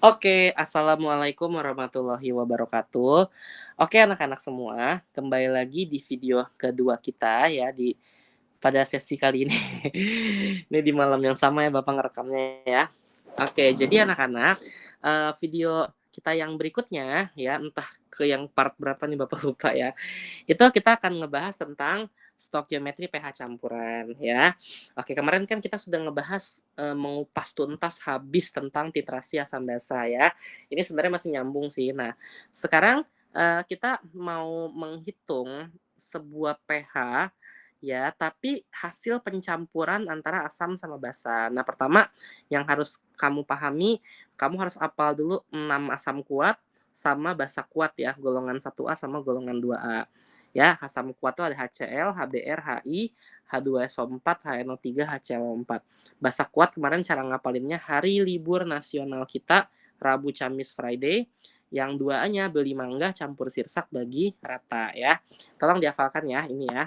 Oke, assalamualaikum warahmatullahi wabarakatuh. Oke, anak-anak semua, kembali lagi di video kedua kita ya pada sesi kali ini. Ini di malam yang sama ya Bapak ngerekamnya ya. Oke, jadi anak-anak, video kita yang berikutnya ya, entah ke yang part berapa nih Bapak lupa ya. Itu kita akan ngebahas tentang stokiometri pH campuran ya. Oke, kemarin kan kita sudah ngebahas, mengupas tuntas habis tentang titrasi asam basa ya. Ini sebenarnya masih nyambung sih. Nah, sekarang, kita mau menghitung sebuah pH ya, tapi hasil pencampuran antara asam sama basa. Nah, pertama yang harus kamu pahami, kamu harus hafal dulu 6 asam kuat sama basa kuat ya, golongan 1A sama golongan 2A. Ya, asam kuat itu ada HCl, HBr, HI, H2SO4, HNO3, HCl4. Basa kuat kemarin cara ngapalinnya hari libur nasional kita, Rabu, Kamis, Friday. Yang 2A-nya beli mangga campur sirsak bagi rata ya. Tolong dihafalkan ya ini ya.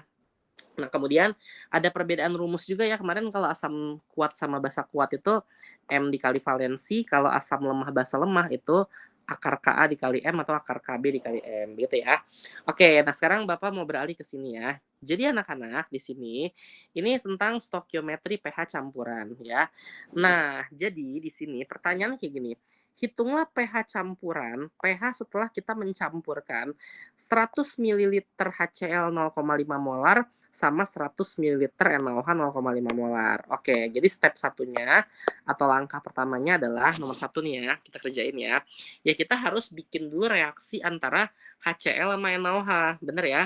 Nah, kemudian ada perbedaan rumus juga ya. Kemarin kalau asam kuat sama basa kuat itu M dikali valensi, kalau asam lemah basa lemah itu akar Ka dikali M atau akar Kb dikali M gitu ya. Oke, nah sekarang Bapak mau beralih ke sini ya. Jadi anak-anak di sini ini tentang stokiometri pH campuran ya. Nah, jadi di sini pertanyaannya kayak gini. Hitunglah pH campuran, pH setelah kita mencampurkan 100 ml HCl 0,5 molar sama 100 ml NaOH 0,5 molar. Oke, jadi step satunya atau langkah pertamanya adalah nomor satu nih ya, kita kerjain ya. Ya kita harus bikin dulu reaksi antara HCl sama NaOH, bener ya?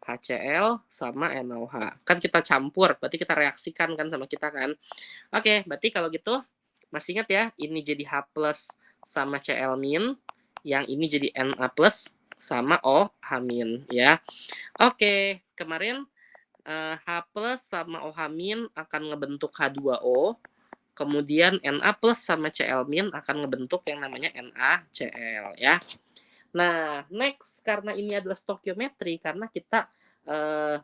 HCl sama NaOH. Kan kita campur, berarti kita reaksikan kan sama kita kan. Oke, berarti kalau gitu masih ingat ya, ini jadi H plus sama Cl min, yang ini jadi Na plus sama OH min ya. Oke, kemarin H plus sama OH min akan ngebentuk H2O, kemudian Na plus sama Cl min akan ngebentuk yang namanya NaCl ya. Nah, next karena ini adalah stokiometri, karena kita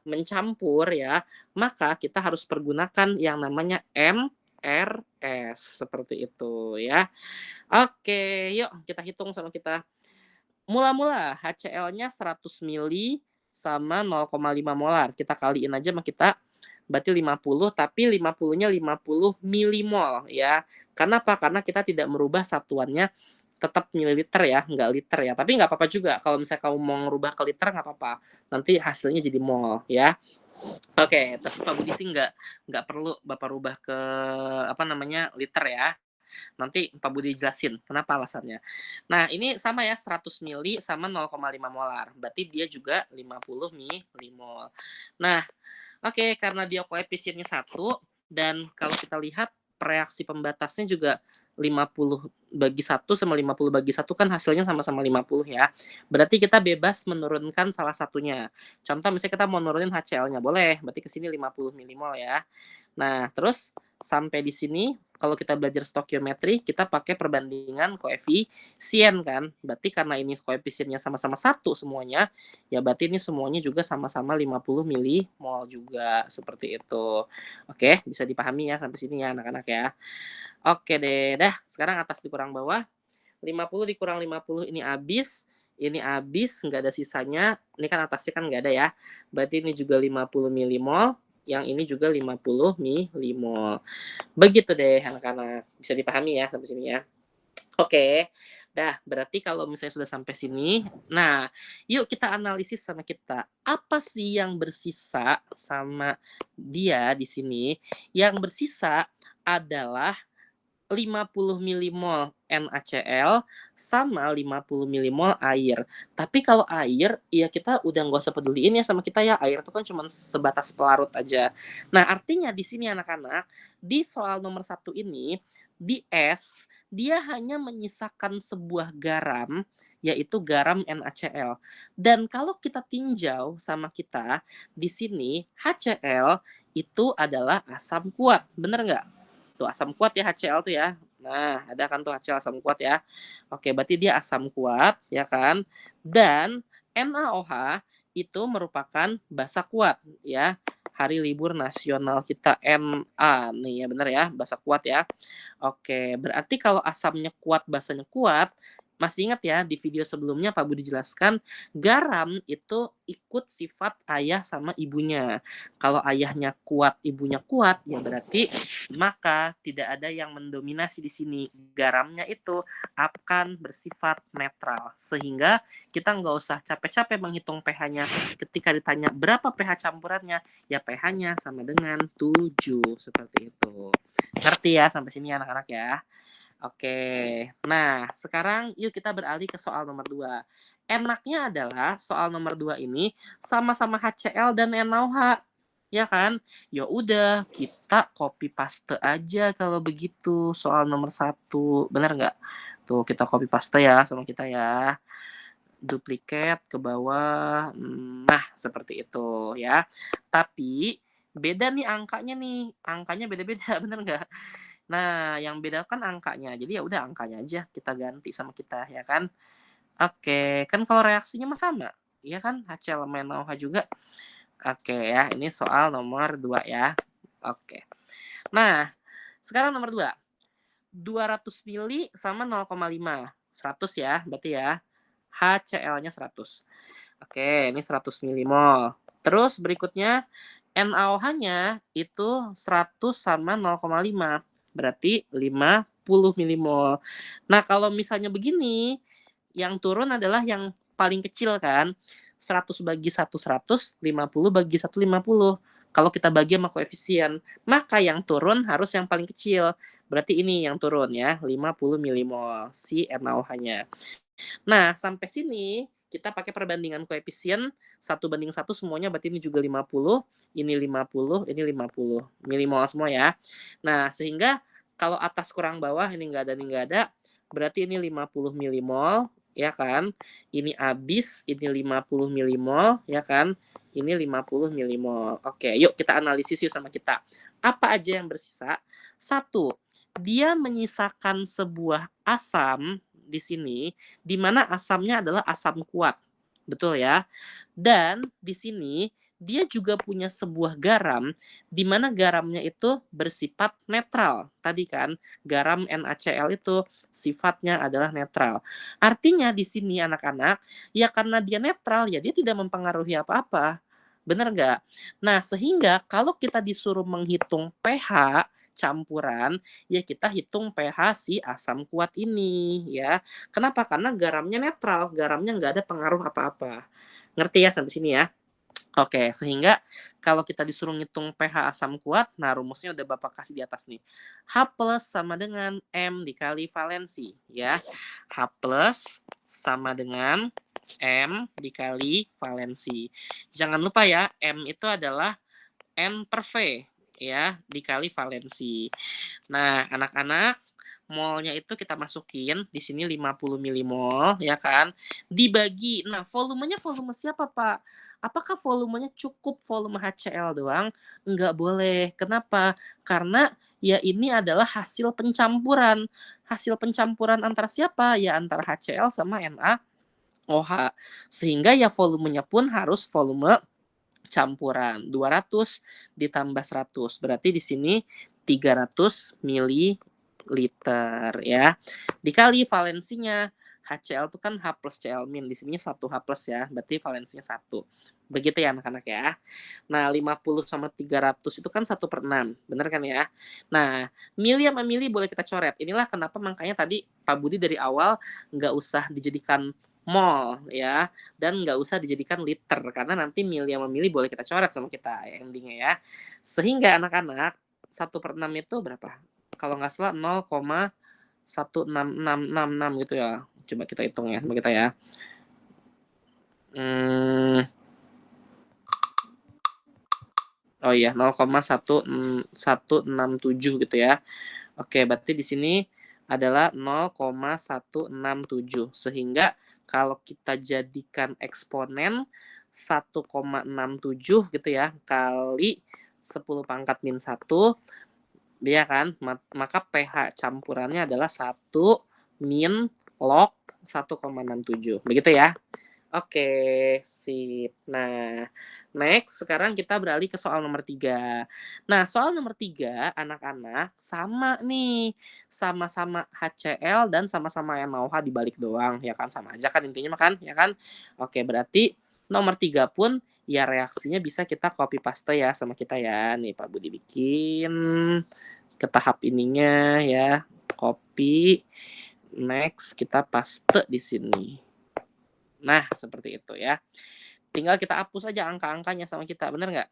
mencampur ya, maka kita harus pergunakan yang namanya MRS seperti itu ya. Oke, yuk kita hitung sama kita. Mula-mula HCl-nya 100 mili sama 0,5 molar. Kita kaliin aja sama kita, berarti 50, tapi 50-nya 50 milimol ya. Kenapa? Karena kita tidak merubah satuannya tetap mililiter ya, nggak liter ya. Tapi nggak apa-apa juga kalau misalnya kamu mau merubah ke liter nggak apa-apa. Nanti hasilnya jadi mol ya. Oke, tapi Pak Budi sih nggak perlu Bapak rubah ke apa namanya liter ya. Nanti Pak Budi jelasin kenapa alasannya. Nah, ini sama ya 100 mili sama 0,5 molar. Berarti dia juga 50 milimol. Nah, oke, karena dia koefisiennya 1 dan kalau kita lihat reaksi pembatasnya juga 50/1 sama 50/1 kan hasilnya sama-sama 50 ya. Berarti kita bebas menurunkan salah satunya. Contoh misalnya kita mau nurunin HCl-nya, boleh. Berarti ke sini 50 milimol ya. Nah, terus sampai di sini kalau kita belajar stokiometri, kita pakai perbandingan koefisien kan. Berarti karena ini koefisiennya sama-sama 1 semuanya, ya berarti ini semuanya juga sama-sama 50 milimol juga, seperti itu. Oke, bisa dipahami ya sampai sini ya anak-anak ya. Oke deh, dah sekarang atas dikurang bawah, 50 dikurang 50 ini habis, nggak ada sisanya, ini kan atasnya kan nggak ada ya, berarti ini juga 50 milimol, yang ini juga 50 milimol. Begitu deh anak-anak, bisa dipahami ya sampai sini ya. Oke, dah berarti kalau misalnya sudah sampai sini, nah yuk kita analisis sama kita. Apa sih yang bersisa sama dia di sini? Yang bersisa adalah 50 milimol NaCl sama 50 milimol air. Tapi kalau air, ya kita udah nggak usah peduliin ya sama kita ya. Air itu kan cuma sebatas pelarut aja. Nah, artinya di sini anak-anak, di soal nomor 1 ini, di S, dia hanya menyisakan sebuah garam, yaitu garam NaCl. Dan kalau kita tinjau sama kita, di sini HCl itu adalah asam kuat. Bener nggak? Tuh asam kuat ya HCl tuh ya. Nah, ada kan tuh HCl asam kuat ya. Oke, berarti dia asam kuat ya kan. Dan NaOH itu merupakan basa kuat ya. hari libur nasional kita, NA nih ya, bener ya, basa kuat ya. Oke, berarti kalau asamnya kuat, basanya kuat, masih ingat ya di video sebelumnya Pak Budi jelaskan, garam itu ikut sifat ayah sama ibunya. Kalau ayahnya kuat, ibunya kuat, ya berarti maka tidak ada yang mendominasi di sini. Garamnya itu akan bersifat netral. Sehingga kita nggak usah capek-capek menghitung pH-nya. Ketika ditanya berapa pH campurannya, ya pH-nya sama dengan 7. Seperti itu. Ngerti ya sampai sini anak-anak ya? Oke. Nah, sekarang yuk kita beralih ke soal nomor 2. Enaknya adalah soal nomor 2 ini sama-sama HCl dan NaOH. Ya kan? Ya udah, kita copy paste aja kalau begitu soal nomor 1. Benar nggak? Tuh, kita copy paste ya sama kita ya. Duplikat ke bawah. Nah, seperti itu ya. Tapi beda nih angkanya nih. Angkanya beda-beda, bener nggak? Nah, yang beda kan angkanya. Jadi ya udah angkanya aja kita ganti sama kita ya kan. Oke, kan kalau reaksinya mah sama. Iya kan? HCl sama NaOH juga. Oke ya, ini soal nomor 2 ya. Oke. Nah, sekarang nomor 2. 200 mili sama 0,5. 100 ya, berarti ya. HCl-nya 100. Oke, ini 100 milimol. Terus berikutnya NaOH-nya itu 100 sama 0,5. Berarti 50 milimol. Nah, kalau misalnya begini, yang turun adalah yang paling kecil kan. 100 bagi 1 100, 50 bagi 1 50. Kalau kita bagi sama koefisien, maka yang turun harus yang paling kecil. Berarti ini yang turun ya, 50 milimol si NaOH-nya. Nah, sampai sini kita pakai perbandingan koefisien 1:1 semuanya, berarti ini juga 50, ini 50, ini 50 milimol semua ya. Nah, sehingga kalau atas kurang bawah ini enggak ada, ini enggak ada, berarti ini 50 milimol ya kan. Ini habis, ini 50 milimol ya kan. Ini 50 milimol. Oke, yuk kita analisis yuk sama kita. Apa aja yang bersisa? 1, dia menyisakan sebuah asam di sini, di mana asamnya adalah asam kuat. Betul ya? Dan di sini dia juga punya sebuah garam, di mana garamnya itu bersifat netral. Tadi kan, garam NaCl itu sifatnya adalah netral. Artinya di sini anak-anak, ya karena dia netral, ya dia tidak mempengaruhi apa-apa. Benar nggak? Nah, sehingga kalau kita disuruh menghitung pH campuran, ya kita hitung pH si asam kuat ini ya. Kenapa? Karena garamnya netral, garamnya nggak ada pengaruh apa-apa. Ngerti ya sampai sini ya? Oke, sehingga kalau kita disuruh ngitung pH asam kuat, nah rumusnya udah Bapak kasih di atas nih. H plus sama dengan M dikali valensi ya. H plus sama dengan M dikali valensi. Jangan lupa ya, M itu adalah N per V ya, dikali valensi. Nah, anak-anak, molnya itu kita masukin di sini 50 milimol ya kan, dibagi. Nah, volumenya volume siapa, Pak? Apakah volumenya cukup volume HCl doang? Enggak boleh. Kenapa? Karena ya ini adalah hasil pencampuran. Hasil pencampuran antara siapa? Ya antara HCl sama NaOH. Sehingga ya volumenya pun harus volume campuran. 200 ditambah 100. Berarti di sini 300 mililiter ya. Dikali valensinya. HCl itu kan H plus Cl min. Di sini 1 H plus ya. Berarti valensinya 1. Begitu ya anak-anak ya. Nah, 50 sama 300 itu kan 1/6. Bener kan ya? Nah, mili sama mili boleh kita coret. Inilah kenapa makanya tadi Pak Budi dari awal nggak usah dijadikan mol ya, dan nggak usah dijadikan liter karena nanti mili sama mili boleh kita coret sama kita endingnya ya. Sehingga anak-anak 1/6 itu berapa? Kalau nggak salah 0,16666 gitu ya. Coba kita hitung ya sama kita ya. Oh iya 0,1167 gitu ya. Oke, berarti di sini adalah 0,167 sehingga kalau kita jadikan eksponen 1,67 gitu ya kali 10 pangkat min 1 dia kan maka pH campurannya adalah 1 min log 1,67 begitu ya. Oke, sip. Nah, next sekarang kita beralih ke soal nomor 3. Nah, soal nomor 3 anak-anak sama nih, sama-sama HCl dan sama-sama NaOH dibalik doang, ya kan, sama aja kan intinya mah kan, ya kan? Oke, berarti nomor 3 pun ya reaksinya bisa kita copy paste ya sama kita ya. Nih Pak Budi bikin ke tahap ininya ya, copy, next kita paste di sini. Nah, seperti itu ya. Tinggal kita hapus aja angka-angkanya sama kita, bener nggak?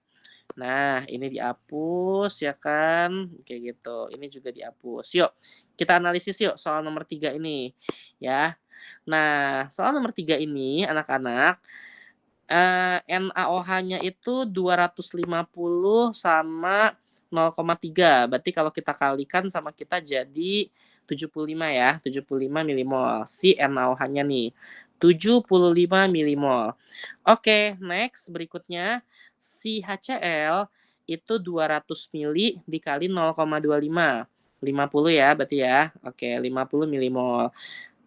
Nah, ini dihapus ya kan, kayak gitu. Ini juga dihapus. Yuk, kita analisis yuk soal nomor 3 ini, ya. Nah, soal nomor 3 ini anak-anak, NaOH-nya itu 250 sama 0,3. Berarti kalau kita kalikan sama kita jadi 75 ya, 75 milimol. Si NaOH-nya nih, 75 milimol. Oke, next berikutnya si HCl itu 200 mili dikali 0,25. 50 ya berarti ya. Oke, 50 milimol.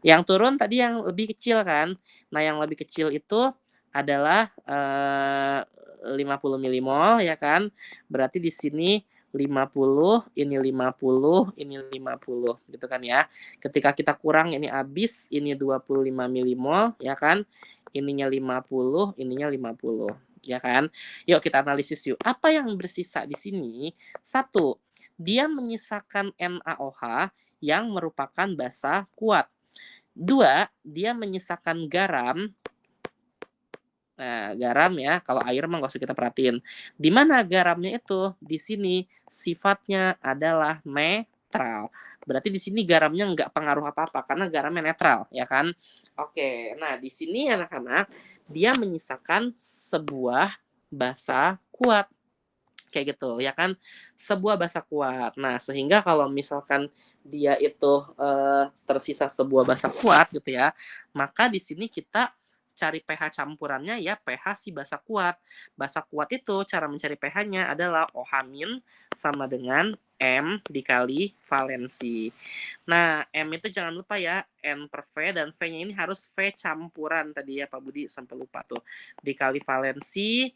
Yang turun tadi yang lebih kecil kan. Nah, yang lebih kecil itu adalah 50 milimol ya kan. Berarti di sini 50, ini 50, ini 50 gitu kan ya. Ketika kita kurang ini habis, ini 25 milimol ya kan. Ininya 50, ininya 50 ya kan. Yuk kita analisis yuk. Apa yang bersisa di sini? Satu, dia menyisakan NaOH yang merupakan basa kuat. Dua, dia menyisakan garam. Nah, garam ya, kalau air mah nggak usah kita perhatiin. Di mana garamnya itu? Di sini sifatnya adalah netral. Berarti di sini garamnya nggak pengaruh apa-apa karena garamnya netral, ya kan? Oke, nah di sini anak-anak dia menyisakan sebuah basa kuat kayak gitu ya kan, sebuah basa kuat. Nah, sehingga kalau misalkan dia itu tersisa sebuah basa kuat gitu ya, maka di sini kita cari pH campurannya ya pH si basa kuat. Basa kuat itu cara mencari pH-nya adalah OH- sama dengan M dikali valensi. Nah, M itu jangan lupa ya, N per V dan V-nya ini harus V campuran tadi ya Pak Budi sampai lupa tuh. Dikali valensi,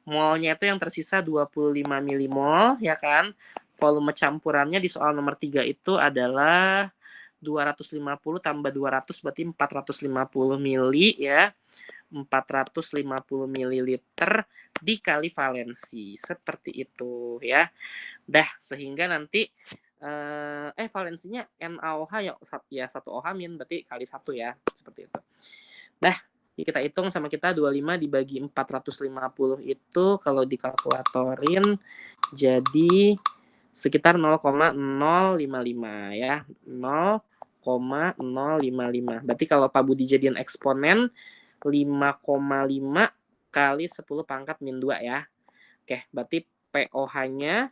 molnya itu yang tersisa 25 milimol ya kan. Volume campurannya di soal nomor 3 itu adalah 250 tambah 200 berarti 450 mili ya. 450 mililiter dikali valensi. Seperti itu ya. Dah, sehingga nanti valensinya NaOH ya 1 OH min berarti kali 1 ya, seperti itu. Dah, kita hitung sama kita 25 dibagi 450 itu kalau dikalkulatorin jadi sekitar 0,055 ya. 0,055. Berarti kalau Pak Budi jadiin eksponen 5,5 kali 10 pangkat min 2 ya. Oke, berarti POH-nya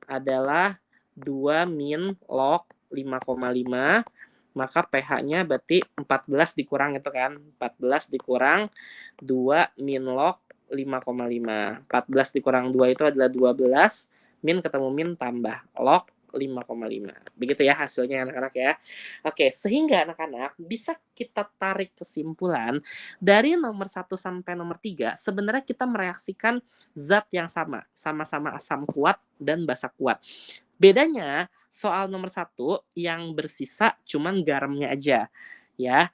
adalah 2 min log 5,5, maka pH-nya berarti 14 dikurang itu kan, 14 dikurang 2 min log 5,5. 14 dikurang 2 itu adalah 12, min ketemu min tambah log 5,5. Begitu ya hasilnya anak-anak ya. Oke, sehingga anak-anak bisa kita tarik kesimpulan dari nomor 1 sampai nomor 3 sebenarnya kita mereaksikan zat yang sama, sama-sama asam kuat dan basa kuat. Bedanya soal nomor 1 yang bersisa cuman garamnya aja, ya.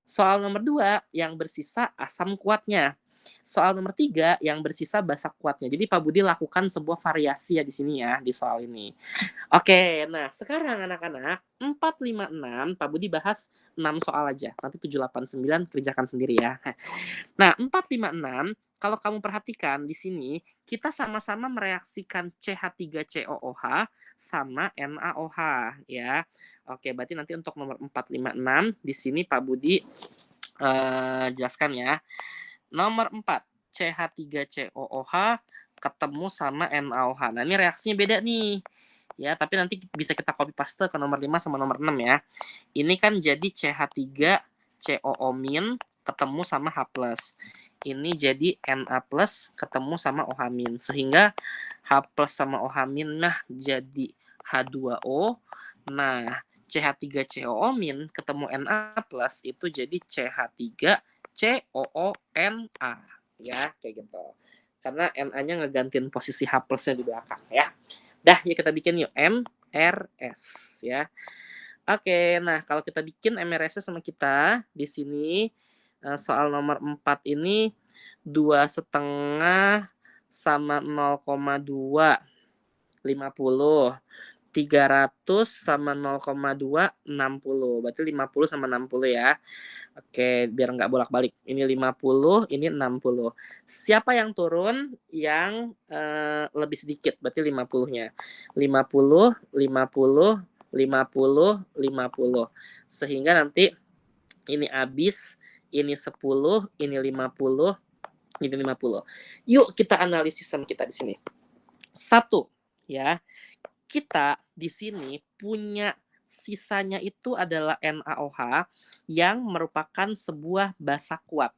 Soal nomor 2 yang bersisa asam kuatnya. Soal nomor 3 yang bersisa basa kuatnya. Jadi Pak Budi lakukan sebuah variasi ya di sini ya, di soal ini. Oke, nah sekarang anak-anak 4, 5, 6 Pak Budi bahas 6 soal aja. Nanti 7, 8, 9 kerjakan sendiri ya. Nah, 4, 5, 6 kalau kamu perhatikan di sini kita sama-sama mereaksikan CH3COOH sama NaOH ya. Oke, berarti nanti untuk nomor 4, 5, 6 di sini Pak Budi jelaskan ya. Nomor 4, CH3COOH ketemu sama NaOH. Nah, ini reaksinya beda nih. Ya, tapi nanti bisa kita copy paste ke nomor 5 sama nomor 6 ya. Ini kan jadi CH3COO- ketemu sama H+. Ini jadi Na+ ketemu sama OH-. Sehingga H+ sama OH- nah jadi H2O. Nah, CH3COO- ketemu Na+ itu jadi CH3 COONA ya, kayak gitu. Karena Na-nya ngegantiin posisi H plusnya di belakang ya. Dah, yuk kita bikin yuk MRS ya. Oke, nah kalau kita bikin MRS sama kita di sini soal nomor 4 ini 2,5 sama 0,2 50. 300 sama 0,2 60. Berarti 50 sama 60 ya. Oke, biar nggak bolak-balik. Ini 50, ini 60. Siapa yang turun? Yang lebih sedikit, berarti 50-nya. 50, 50, 50, 50. Sehingga nanti ini habis, ini 10, ini 50, ini 50. Yuk kita analisis sama kita di sini. 1, ya. Kita di sini punya sisanya itu adalah NaOH yang merupakan sebuah basa kuat.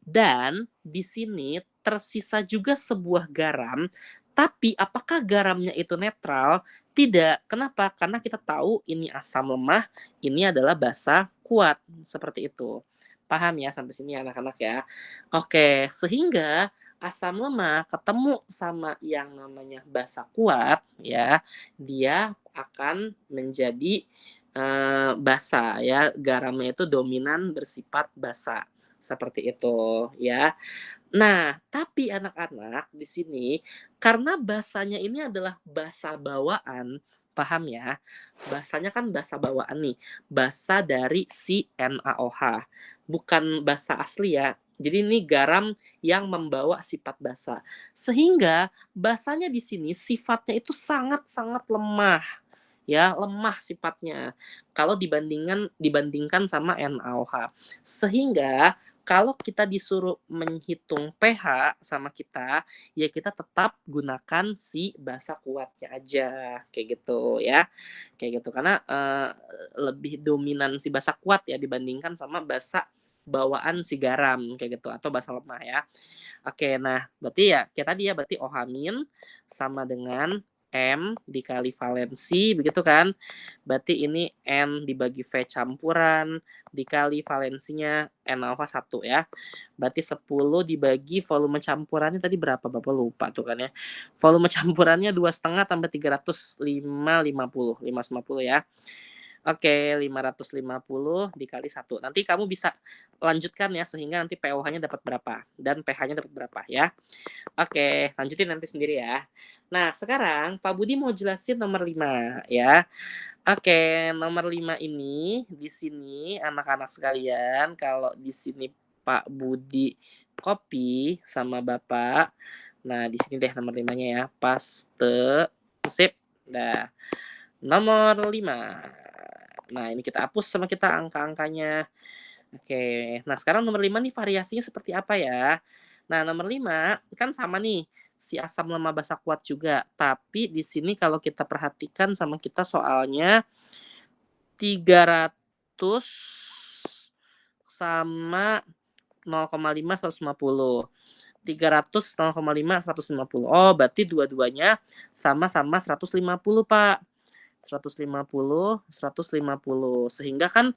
Dan di sini tersisa juga sebuah garam, tapi apakah garamnya itu netral? Tidak. Kenapa? Karena kita tahu ini asam lemah, ini adalah basa kuat. Seperti itu. Paham ya sampai sini anak-anak ya? Oke, sehingga asam lemah ketemu sama yang namanya basa kuat ya, dia akan menjadi basa ya, garamnya itu dominan bersifat basa. Seperti itu ya. Nah, tapi anak-anak di sini karena basanya ini adalah basa bawaan, paham ya? Basanya kan basa bawaan nih, basa dari si NaOH, bukan basa asli ya. Jadi ini garam yang membawa sifat basa. Sehingga basanya di sini sifatnya itu sangat-sangat lemah. Ya, lemah sifatnya kalau dibandingkan sama NaOH. Sehingga kalau kita disuruh menghitung pH sama kita, ya kita tetap gunakan si basa kuatnya aja, kayak gitu ya. Kayak gitu, karena lebih dominan si basa kuat ya dibandingkan sama basa bawaan si garam, kayak gitu, atau basa lemah ya. Oke, nah berarti ya kayak tadi ya, berarti OH- sama dengan M dikali valensi, begitu kan? Berarti ini N dibagi V campuran, dikali valensinya NaOH 1 ya. Berarti 10 dibagi volume campurannya tadi berapa? Bapak lupa tuh kan ya. Volume campurannya 2,5 tambah 300, 550 ya. Oke, 550 dikali 1. Nanti kamu bisa lanjutkan ya, sehingga nanti pOH-nya dapat berapa dan pH-nya dapat berapa ya. Oke, lanjutin nanti sendiri ya. Nah, sekarang Pak Budi mau jelasin nomor 5 ya. Oke, nomor 5 ini di sini anak-anak sekalian, kalau di sini Pak Budi copy sama Bapak. Nah, di sini deh nomor 5-nya ya. Paste, sip. Nah, nomor 5. Nah, ini kita hapus sama kita angka-angkanya. Oke, nah sekarang nomor 5 nih variasinya seperti apa ya? Nah, nomor 5 kan sama nih, si asam lemah basa kuat juga. Tapi di sini kalau kita perhatikan sama kita soalnya 300 sama 0,5 150. 300 0,5 150. Oh, berarti dua-duanya sama-sama 150, Pak. 150, 150. Sehingga kan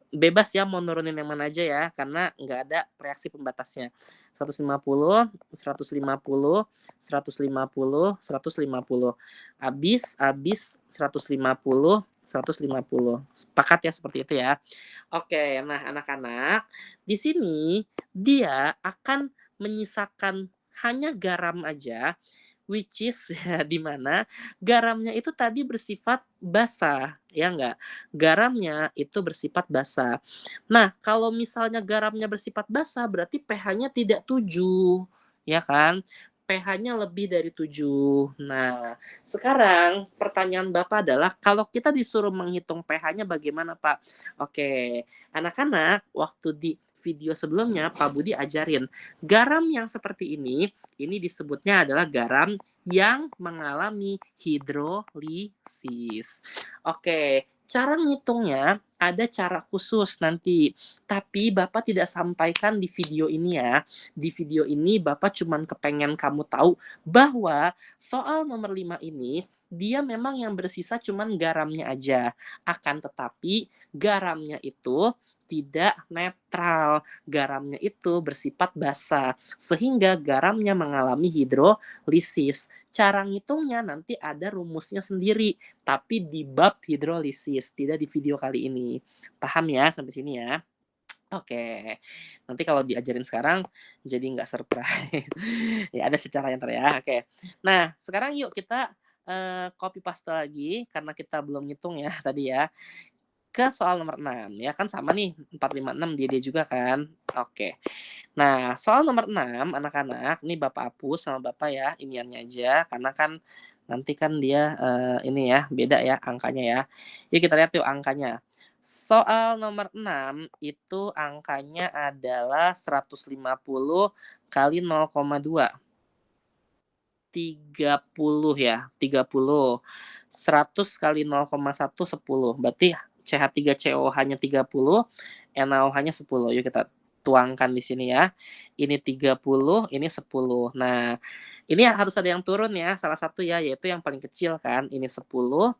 bebas ya mau nurunin yang mana aja ya, karena nggak ada reaksi pembatasnya. 150, 150, 150, 150. Habis 150, 150. Sepakat ya seperti itu ya. Oke, nah anak-anak, di sini dia akan menyisakan hanya garam aja, which is ya di mana garamnya itu tadi bersifat basa, ya enggak? Garamnya itu bersifat basa. Nah, kalau misalnya garamnya bersifat basa berarti pH-nya tidak 7, ya kan? pH-nya lebih dari 7. Nah, sekarang pertanyaan Bapak adalah kalau kita disuruh menghitung pH-nya bagaimana, Pak? Oke, anak-anak waktu di video sebelumnya Pak Budi ajarin garam yang seperti ini disebutnya adalah garam yang mengalami hidrolisis. Oke, cara ngitungnya ada cara khusus nanti. Tapi Bapak tidak sampaikan di video ini ya. Di video ini Bapak cuman kepengen kamu tahu bahwa soal nomor 5 ini dia memang yang bersisa cuman garamnya aja. Akan tetapi garamnya itu tidak netral. Garamnya itu bersifat basa, sehingga garamnya mengalami hidrolisis. Cara ngitungnya nanti ada rumusnya sendiri, tapi di bab hidrolisis, tidak di video kali ini. Paham ya sampai sini ya? Oke, nanti kalau diajarin sekarang jadi nggak surprise. Ya ada secara yang ya, oke. Nah, sekarang yuk kita, copy paste lagi karena kita belum ngitung ya tadi ya, ke soal nomor 6 ya kan sama nih 4, 5, 6 dia juga kan. Oke. Nah, soal nomor 6 anak-anak, ini Bapak hapus sama Bapak ya iniannya aja karena kan nanti kan dia, ini ya beda ya angkanya ya. Yuk kita lihat yuk angkanya. Soal nomor 6 itu angkanya adalah 150 kali 0,2. 30 ya, 30. 100 kali 0,1 10. Berarti CH3COH-nya 30, NaOH-nya 10. Yuk kita tuangkan di sini ya. Ini 30, ini 10. Nah, ini harus ada yang turun ya, salah satu ya, yaitu yang paling kecil kan. Ini 10,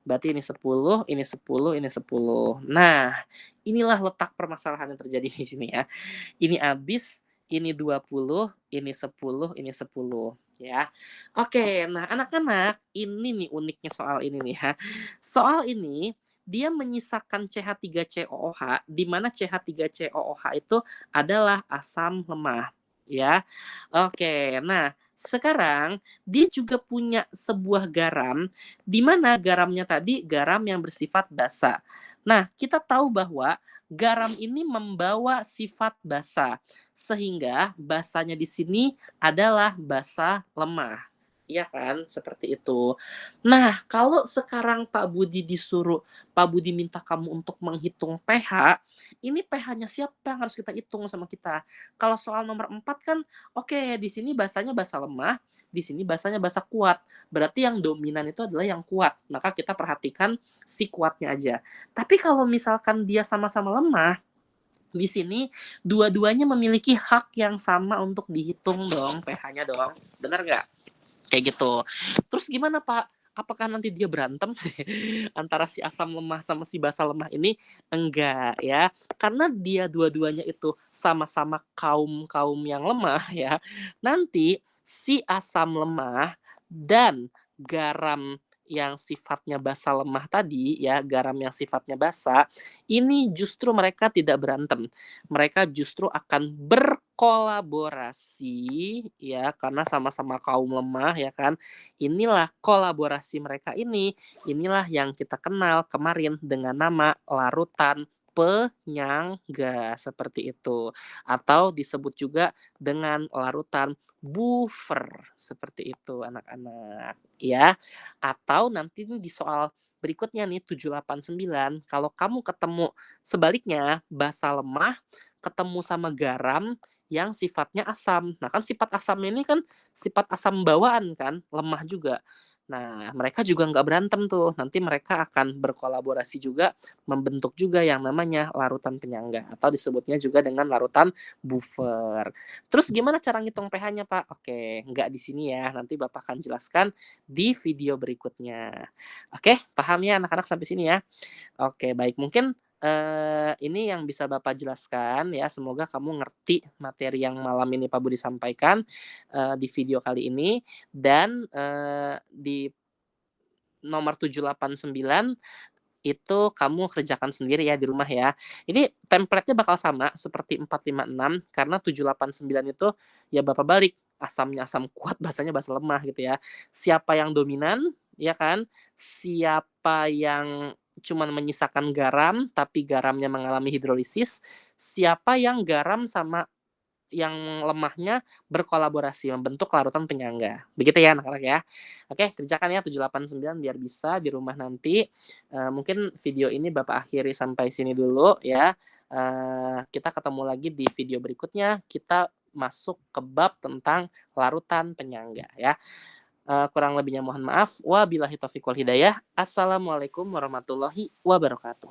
berarti ini 10, ini 10, ini 10. Nah, inilah letak permasalahan yang terjadi di sini ya. Ini habis, ini 20, ini 10, ini 10 ya. Oke, nah anak-anak, ini nih uniknya soal ini nih ya. Soal ini dia menyisakan CH3COOH di mana CH3COOH itu adalah asam lemah ya. Oke, nah sekarang dia juga punya sebuah garam di mana garamnya tadi garam yang bersifat basa. Nah, kita tahu bahwa garam ini membawa sifat basa, sehingga basanya di sini adalah basa lemah. Iya kan? Seperti itu. Nah, kalau sekarang Pak Budi disuruh, Pak Budi minta kamu untuk menghitung pH, ini pH-nya siapa yang harus kita hitung sama kita? Kalau soal nomor 4 kan, oke, di sini basanya basa lemah, di sini basanya basa kuat. Berarti yang dominan itu adalah yang kuat. Maka kita perhatikan si kuatnya aja. Tapi kalau misalkan dia sama-sama lemah, di sini dua-duanya memiliki hak yang sama untuk dihitung dong pH-nya dong. Benar nggak? Kayak gitu. Terus gimana Pak? Apakah nanti dia berantem antara si asam lemah sama si basa lemah ini? Enggak ya. Karena dia dua-duanya itu sama-sama kaum-kaum yang lemah ya. Nanti si asam lemah dan garam yang sifatnya basa lemah tadi ya, garam yang sifatnya basa, ini justru mereka tidak berantem. Mereka justru akan berkolaborasi ya, karena sama-sama kaum lemah ya kan. Inilah kolaborasi mereka ini, inilah yang kita kenal kemarin dengan nama larutan penyangga seperti itu. Atau disebut juga dengan larutan buffer seperti itu anak-anak ya. Atau nanti nih di soal berikutnya nih 789 kalau kamu ketemu sebaliknya basa lemah ketemu sama garam yang sifatnya asam. Nah, kan sifat asam ini kan sifat asam bawaan kan, lemah juga. Nah, mereka juga nggak berantem tuh. Nanti mereka akan berkolaborasi juga, membentuk juga yang namanya larutan penyangga atau disebutnya juga dengan larutan buffer. Terus gimana cara ngitung pH-nya, Pak? Oke, nggak di sini ya. Nanti Bapak akan jelaskan di video berikutnya. Oke, paham ya anak-anak sampai sini ya? Oke, baik. Mungkin, ini yang bisa Bapak jelaskan ya, semoga kamu ngerti materi yang malam ini Pak Budi sampaikan, di video kali ini dan, di nomor 789 itu kamu kerjakan sendiri ya di rumah ya. Ini template-nya bakal sama seperti 4, 5, 6 karena 7, 8, 9 itu ya Bapak balik, asamnya asam kuat, basanya basa lemah gitu ya. Siapa yang dominan, ya kan? Siapa yang cuman menyisakan garam, tapi garamnya mengalami hidrolisis, siapa yang garam sama yang lemahnya berkolaborasi membentuk larutan penyangga. Begitu ya anak-anak ya. Oke, kerjakan ya 789 biar bisa di rumah nanti. Mungkin video ini Bapak akhiri sampai sini dulu ya. Kita ketemu lagi di video berikutnya. Kita masuk ke bab tentang larutan penyangga ya. Kurang lebihnya mohon maaf. Wabillahi taufiq wal hidayah. Assalamualaikum warahmatullahi wabarakatuh.